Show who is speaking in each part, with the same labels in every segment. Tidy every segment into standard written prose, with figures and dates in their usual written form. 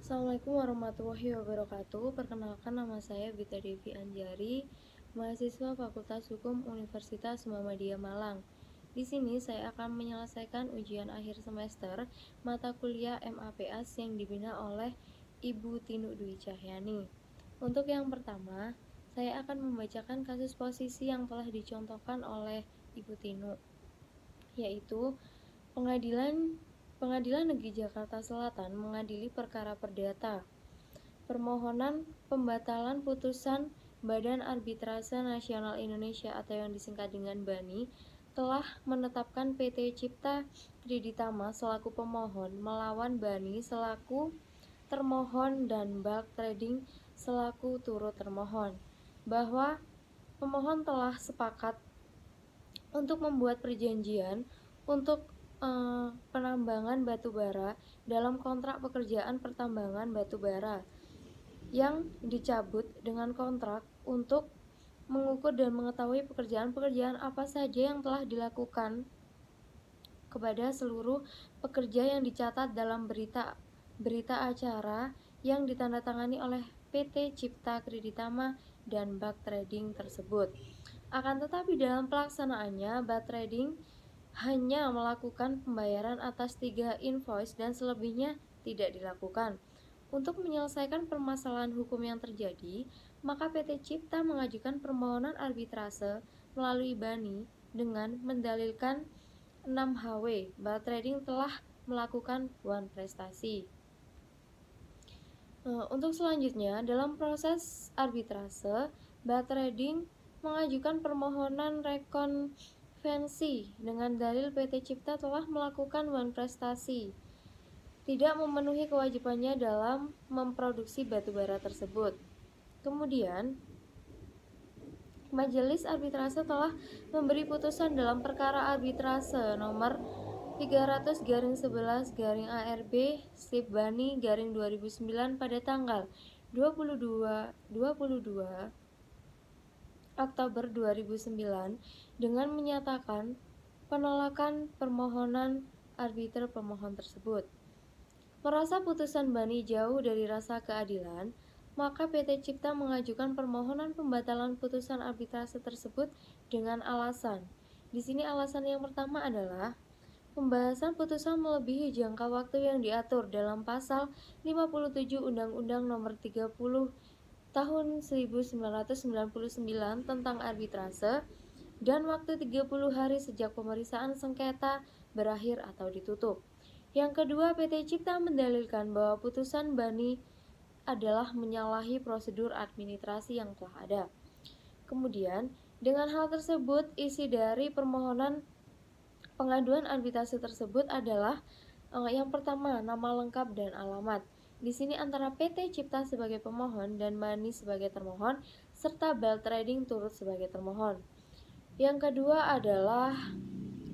Speaker 1: Assalamualaikum warahmatullahi wabarakatuh. Perkenalkan, nama saya Bita Devi Anjari, mahasiswa Fakultas Hukum Universitas Muhammadiyah Malang. Di sini saya akan menyelesaikan ujian akhir semester mata kuliah MAPAS yang dibina oleh Ibu Tinu Dwi Cahyani. Untuk yang pertama, saya akan membacakan kasus posisi yang telah dicontohkan oleh Ibu Tinu, yaitu Pengadilan Negeri Jakarta Selatan mengadili perkara perdata permohonan pembatalan putusan Badan Arbitrase Nasional Indonesia atau yang disingkat dengan BANI telah menetapkan PT Cipta Kreditama selaku pemohon melawan BANI selaku termohon dan Bulk Trading selaku turut termohon, bahwa pemohon telah sepakat untuk membuat perjanjian untuk penambangan batu bara dalam kontrak pekerjaan pertambangan batu bara yang dicabut dengan kontrak untuk mengukur dan mengetahui pekerjaan-pekerjaan apa saja yang telah dilakukan kepada seluruh pekerja yang dicatat dalam berita acara yang ditandatangani oleh PT Cipta Kreditama dan Bulk Trading tersebut. Akan tetapi dalam pelaksanaannya, Bulk Trading hanya melakukan pembayaran atas 3 invoice dan selebihnya tidak dilakukan. Untuk menyelesaikan permasalahan hukum yang terjadi, maka PT Cipta mengajukan permohonan arbitrase melalui BANI dengan mendalilkan 6 HW Bulk Trading telah melakukan one prestasi. Untuk selanjutnya, dalam proses arbitrase, Bulk Trading mengajukan permohonan rekonvensi dengan dalil PT Cipta telah melakukan one prestasi, tidak memenuhi kewajibannya dalam memproduksi batu bara tersebut. Kemudian, Majelis Arbitrase telah memberi putusan dalam perkara arbitrase nomor 300/11/ARB/BANI/2009 pada tanggal 22 Oktober 2009 dengan menyatakan penolakan permohonan arbiter pemohon tersebut. Merasa putusan BANI jauh dari rasa keadilan, maka PT Cipta mengajukan permohonan pembatalan putusan arbitrase tersebut dengan alasan. Di sini alasan yang pertama adalah pembahasan putusan melebihi jangka waktu yang diatur dalam pasal 57 Undang-Undang Nomor 30 Tahun 1999 tentang arbitrase dan waktu 30 hari sejak pemeriksaan sengketa berakhir atau ditutup. Yang kedua, PT Cipta mendalilkan bahwa putusan BANI adalah menyalahi prosedur administrasi yang telah ada. Kemudian, dengan hal tersebut, isi dari permohonan pengaduan arbitrase tersebut adalah yang pertama, nama lengkap dan alamat. Di sini antara PT Cipta sebagai pemohon dan BANI sebagai termohon, serta Bulk Trading turut sebagai termohon. Yang kedua adalah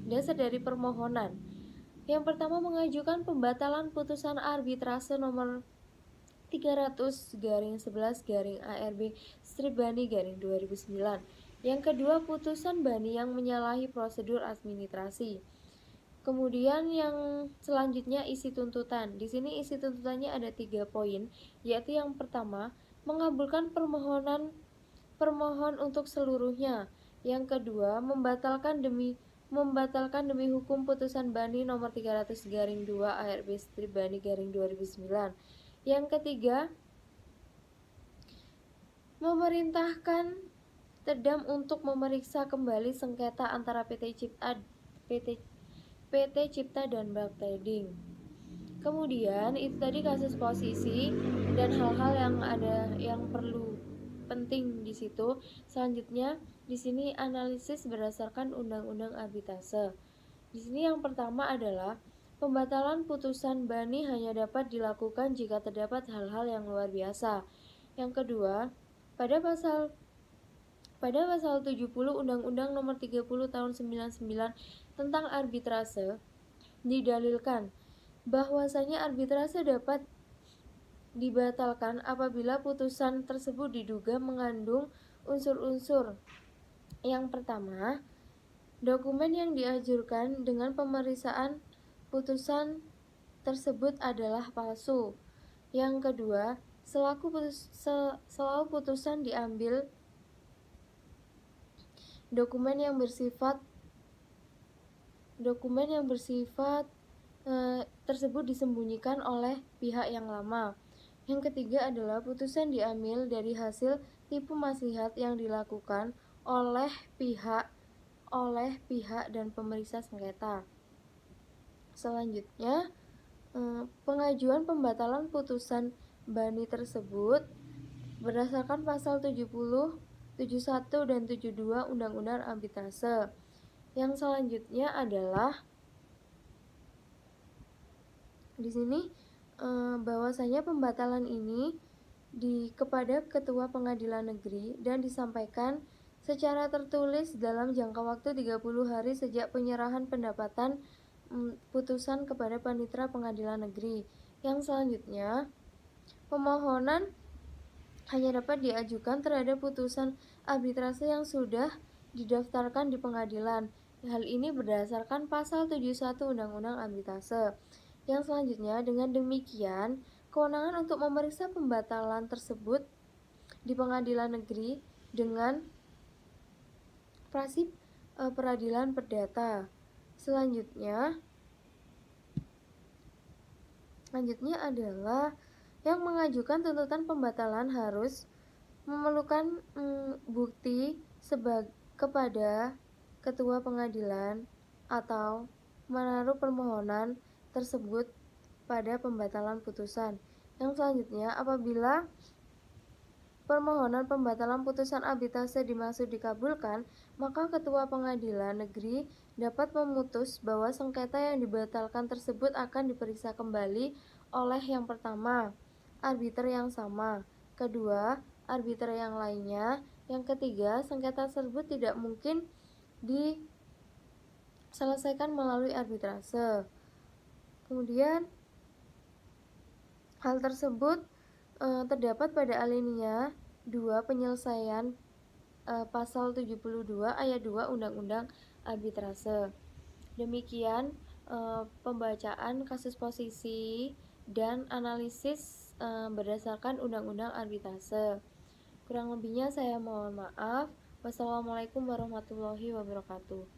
Speaker 1: dasar dari permohonan. Yang pertama, mengajukan pembatalan putusan arbitrase nomor 300/11/ARB/BANI/2009. Yang kedua, putusan BANI yang menyalahi prosedur administrasi. Kemudian yang selanjutnya isi tuntutan. Di sini isi tuntutannya ada 3 poin, yaitu yang pertama, mengabulkan permohonan permohon untuk seluruhnya. Yang kedua, membatalkan demi hukum putusan BANI nomor 300/2 ARB/BANI/2009. Yang ketiga, memerintahkan Tedam untuk memeriksa kembali sengketa antara PT Cipta dan Bulk Trading. Kemudian itu tadi kasus posisi dan hal-hal yang ada yang perlu penting di situ. Selanjutnya di sini analisis berdasarkan Undang-Undang Arbitrase. Di sini yang pertama adalah pembatalan putusan BANI hanya dapat dilakukan jika terdapat hal-hal yang luar biasa. Yang kedua, pada pasal 70 Undang-Undang Nomor 30 Tahun 99 tentang arbitrase didalilkan bahwasanya arbitrase dapat dibatalkan apabila putusan tersebut diduga mengandung unsur-unsur. Yang pertama, dokumen yang diajukan dengan pemeriksaan putusan tersebut adalah palsu. Yang kedua, selalu putusan diambil dokumen yang bersifat tersebut disembunyikan oleh pihak yang lama. Yang ketiga adalah putusan diambil dari hasil tipu maslahat yang dilakukan oleh pihak dan pemeriksa sengketa. Selanjutnya, pengajuan pembatalan putusan bani tersebut berdasarkan pasal 70, 71 dan 72 Undang-Undang Arbitrase. Yang selanjutnya adalah di sini bahwasanya pembatalan ini kepada Ketua Pengadilan Negeri dan disampaikan secara tertulis dalam jangka waktu 30 hari sejak penyerahan pendapatan putusan kepada Panitera Pengadilan Negeri. Yang selanjutnya, pemohonan hanya dapat diajukan terhadap putusan arbitrase yang sudah didaftarkan di pengadilan. Hal ini berdasarkan pasal 71 Undang-Undang Arbitrase. Yang selanjutnya, dengan demikian, kewenangan untuk memeriksa pembatalan tersebut di pengadilan negeri dengan prinsip peradilan perdata. Selanjutnya adalah yang mengajukan tuntutan pembatalan harus memerlukan bukti kepada ketua pengadilan atau menaruh permohonan tersebut pada pembatalan putusan. Yang selanjutnya, apabila permohonan pembatalan putusan arbitrase dimaksud dikabulkan, maka ketua pengadilan negeri dapat memutus bahwa sengketa yang dibatalkan tersebut akan diperiksa kembali oleh yang pertama, arbiter yang sama, kedua, arbiter yang lainnya, yang ketiga, sengketa tersebut tidak mungkin diselesaikan melalui arbitrase. Kemudian hal tersebut terdapat pada alinea 2 penyelesaian pasal 72 ayat 2 Undang-Undang Arbitrase. Demikian pembacaan kasus posisi dan analisis berdasarkan Undang-Undang Arbitrase. Kurang lebihnya saya mohon maaf. Wassalamualaikum warahmatullahi wabarakatuh.